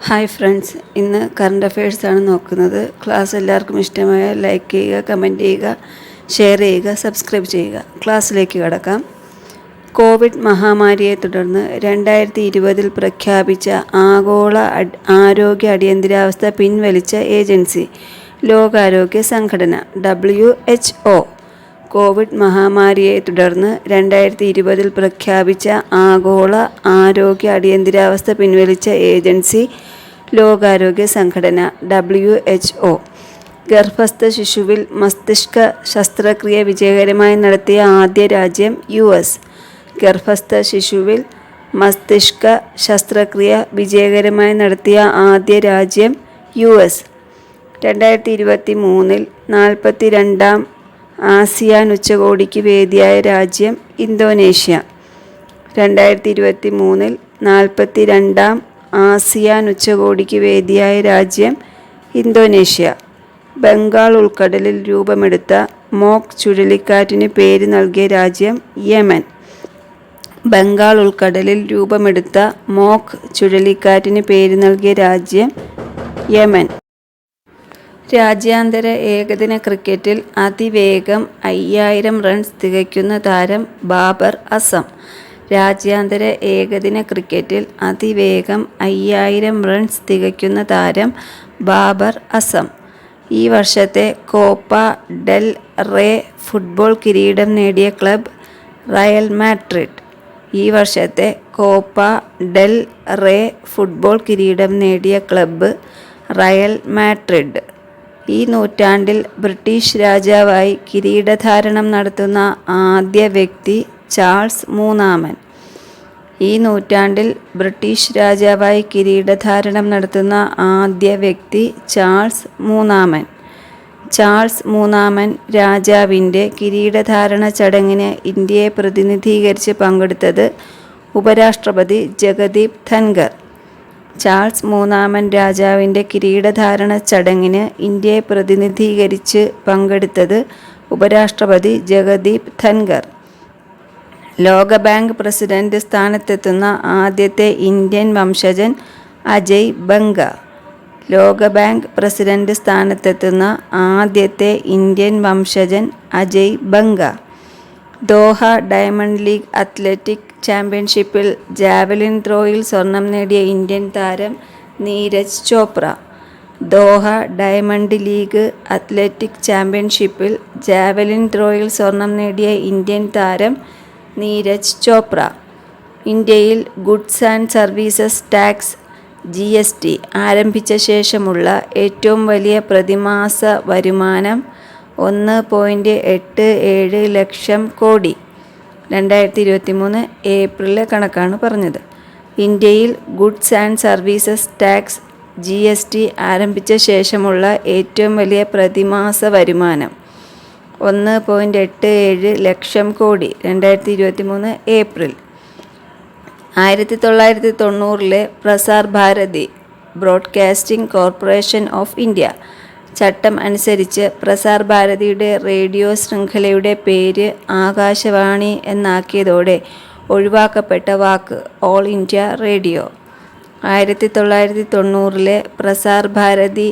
Hi friends, ഇന്ന് current അഫയേഴ്സാണ് നോക്കുന്നത്. Class എല്ലാവർക്കും ഇഷ്ടമായ ലൈക്ക് ചെയ്യുക, കമൻറ്റ് ചെയ്യുക, ഷെയർ ചെയ്യുക, സബ്സ്ക്രൈബ് ചെയ്യുക. ക്ലാസ്സിലേക്ക് കടക്കാം. കോവിഡ് മഹാമാരിയെ തുടർന്ന് 2020 പ്രഖ്യാപിച്ച ആഗോള ആരോഗ്യ അടിയന്തരാവസ്ഥ പിൻവലിച്ച ഏജൻസി ലോകാരോഗ്യ സംഘടന WHO. കോവിഡ് മഹാമാരിയെ തുടർന്ന് 2020 പ്രഖ്യാപിച്ച ആഗോള ആരോഗ്യ അടിയന്തരാവസ്ഥ പിൻവലിച്ച ഏജൻസി ലോകാരോഗ്യ സംഘടന WHO. ഗർഭസ്ഥ ശിശുവിൽ മസ്തിഷ്ക ശസ്ത്രക്രിയ വിജയകരമായി നടത്തിയ ആദ്യ രാജ്യം US. ഗർഭസ്ഥ ശിശുവിൽ മസ്തിഷ്ക ശസ്ത്രക്രിയ വിജയകരമായി നടത്തിയ ആദ്യ രാജ്യം US. 2023 42-ാം ആസിയാൻ ഉച്ചകോടിക്ക് വേദിയായ രാജ്യം ഇന്തോനേഷ്യ. 2023 42-ാം ആസിയാൻ ഉച്ചകോടിക്ക് വേദിയായ രാജ്യം ഇന്തോനേഷ്യ. ബംഗാൾ ഉൾക്കടലിൽ രൂപമെടുത്ത മോക്ക് ചുഴലിക്കാറ്റിന് പേര് നൽകിയ രാജ്യം യമൻ. ബംഗാൾ ഉൾക്കടലിൽ രൂപമെടുത്ത മോക്ക് ചുഴലിക്കാറ്റിന് പേര് നൽകിയ രാജ്യം യമൻ. രാജ്യാന്തര ഏകദിന ക്രിക്കറ്റിൽ അതിവേഗം 5000 റൺസ് തികയ്ക്കുന്ന താരം ബാബർ അസം. രാജ്യാന്തര ഏകദിന ക്രിക്കറ്റിൽ അതിവേഗം 5000 റൺസ് തികയ്ക്കുന്ന താരം ബാബർ അസം. ഈ വർഷത്തെ കോപ്പ ഡെൽ റേ ഫുട്ബോൾ കിരീടം നേടിയ ക്ലബ് റയൽ മാഡ്രിഡ്. ഈ വർഷത്തെ കോപ്പ ഡെൽ റേ ഫുട്ബോൾ കിരീടം നേടിയ ക്ലബ്ബ് റയൽ മാഡ്രിഡ്. ഈ നൂറ്റാണ്ടിൽ ബ്രിട്ടീഷ് രാജാവായി കിരീടധാരണം നടത്തുന്ന ആദ്യ വ്യക്തി ചാൾസ് മൂന്നാമൻ. ഈ നൂറ്റാണ്ടിൽ ബ്രിട്ടീഷ് രാജാവായി കിരീടധാരണം നടത്തുന്ന ആദ്യ വ്യക്തി ചാൾസ് മൂന്നാമൻ. ചാൾസ് മൂന്നാമൻ രാജാവിൻ്റെ കിരീടധാരണ ചടങ്ങിന് ഇന്ത്യയെ പ്രതിനിധീകരിച്ച് പങ്കെടുത്തത് ഉപരാഷ്ട്രപതി ജഗദീപ് ധൻഖർ. ചാൾസ് മൂന്നാമൻ രാജാവിൻ്റെ കിരീടധാരണ ചടങ്ങിന് ഇന്ത്യയെ പ്രതിനിധീകരിച്ച് പങ്കെടുത്തത് ഉപരാഷ്ട്രപതി ജഗദീപ് ധൻഖർ. ലോകബാങ്ക് പ്രസിഡന്റ് സ്ഥാനത്തെത്തുന്ന ആദ്യത്തെ ഇന്ത്യൻ വംശജൻ അജയ് ബംഗ. ലോകബാങ്ക് പ്രസിഡന്റ് സ്ഥാനത്തെത്തുന്ന ആദ്യത്തെ ഇന്ത്യൻ വംശജൻ Ajay Banga. Doha diamond league athletic ചാമ്പ്യൻഷിപ്പിൽ ജാവലിൻ ത്രോയിൽ സ്വർണം നേടിയ ഇന്ത്യൻ താരം Neeraj Chopra. Doha diamond league athletic ചാമ്പ്യൻഷിപ്പിൽ ജാവലിൻ ത്രോയിൽ സ്വർണം നേടിയ ഇന്ത്യൻ താരം നീരജ് ചോപ്ര. ഇന്ത്യയിൽ goods and services tax GST ആരംഭിച്ച ശേഷമുള്ള ഏറ്റവും വലിയ പ്രതിമാസ വരുമാനം 1.87 ലക്ഷം കോടി. 2023 ഏപ്രിലെ കണക്കാണ് പറഞ്ഞത്. ഇന്ത്യയിൽ goods and services tax GST ആരംഭിച്ച ശേഷമുള്ള ഏറ്റവും വലിയ പ്രതിമാസ വരുമാനം 1.87 ലക്ഷം കോടി. 2023 April. 1990 Prasar Bharati broadcasting corporation of India ചട്ടം അനുസരിച്ച് പ്രസാർ ഭാരതിയുടെ റേഡിയോ ശൃംഖലയുടെ പേര് ആകാശവാണി എന്നാക്കിയതോടെ ഒഴിവാക്കപ്പെട്ട വാക്ക് all India radio. 1990 Prasar Bharati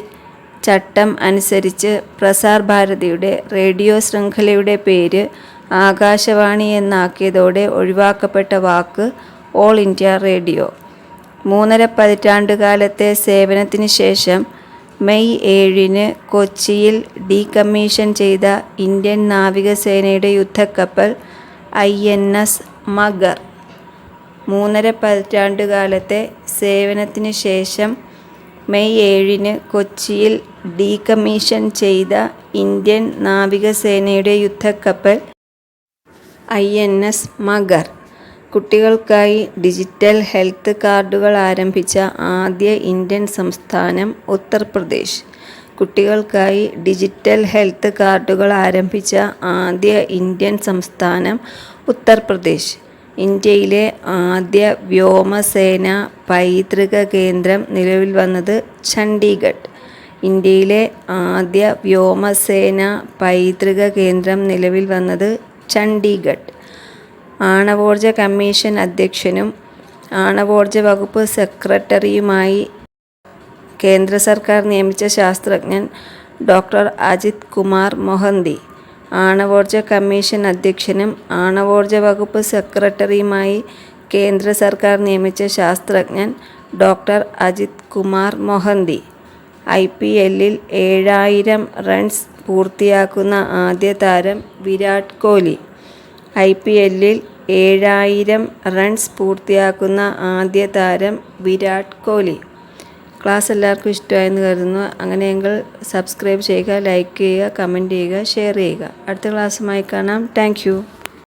ചട്ടം അനുസരിച്ച് പ്രസാർ ഭാരതിയുടെ റേഡിയോ ശൃംഖലയുടെ പേര് ആകാശവാണി എന്നാക്കിയതോടെ ഒഴിവാക്കപ്പെട്ട വാക്ക് ഓൾ ഇന്ത്യ റേഡിയോ. 3.5 പതിറ്റാണ്ടുകാലത്തെ സേവനത്തിന് ശേഷം മെയ് 7 കൊച്ചിയിൽ ഡീകമ്മീഷൻ ചെയ്ത ഇന്ത്യൻ നാവികസേനയുടെ യുദ്ധക്കപ്പൽ INS മഗർ. 3.5 പതിറ്റാണ്ടുകാലത്തെ സേവനത്തിന് ശേഷം മെയ് 7 കൊച്ചിയിൽ ഡീകമ്മീഷൻ ചെയ്ത ഇന്ത്യൻ നാവികസേനയുടെ യുദ്ധക്കപ്പൽ INS മഗർ. കുട്ടികൾക്കായി ഡിജിറ്റൽ ഹെൽത്ത് കാർഡുകൾ ആരംഭിച്ച ആദ്യ ഇന്ത്യൻ സംസ്ഥാനം ഉത്തർപ്രദേശ്. കുട്ടികൾക്കായി ഡിജിറ്റൽ ഹെൽത്ത് കാർഡുകൾ ആരംഭിച്ച ആദ്യ ഇന്ത്യൻ സംസ്ഥാനം ഉത്തർപ്രദേശ്. ഇന്ത്യയിലെ ആദ്യ വ്യോമസേന പൈതൃക കേന്ദ്രം നിലവിൽ വന്നത് ചണ്ഡീഗഡ്. ഇന്ത്യയിലെ ആദ്യ വ്യോമസേന പൈതൃക കേന്ദ്രം നിലവിൽ വന്നത് ചണ്ഡീഗഡ്. ആണവോർജ കമ്മീഷൻ അധ്യക്ഷനും ആണവോർജ വകുപ്പ് സെക്രട്ടറിയുമായി കേന്ദ്ര സർക്കാർ നിയമിച്ച ശാസ്ത്രജ്ഞൻ ഡോക്ടർ അജിത് കുമാർ മൊഹന്തി. ആണവോർജ കമ്മീഷൻ അധ്യക്ഷനും ആണവോർജ വകുപ്പ് സെക്രട്ടറിയുമായി കേന്ദ്ര സർക്കാർ നിയമിച്ച ശാസ്ത്രജ്ഞൻ ഡോക്ടർ അജിത് കുമാർ മൊഹന്തി. IPLൽ 7000 റൺസ് പൂർത്തിയാക്കുന്ന ആദ്യ താരം വിരാട് കോഹ്ലി. IPLൽ 7000 റൺസ് പൂർത്തിയാക്കുന്ന ആദ്യ താരം വിരാട് കോഹ്ലി. ക്ലാസ് എല്ലാവർക്കും ഇഷ്ടമായെന്ന് കരുതുന്നു. അങ്ങനെയെങ്കിൽ സബ്സ്ക്രൈബ് ചെയ്യുക, ലൈക്ക് ചെയ്യുക, കമൻറ്റ് ചെയ്യുക, ഷെയർ ചെയ്യുക. അടുത്ത ക്ലാസ്സുമായി കാണാം. താങ്ക്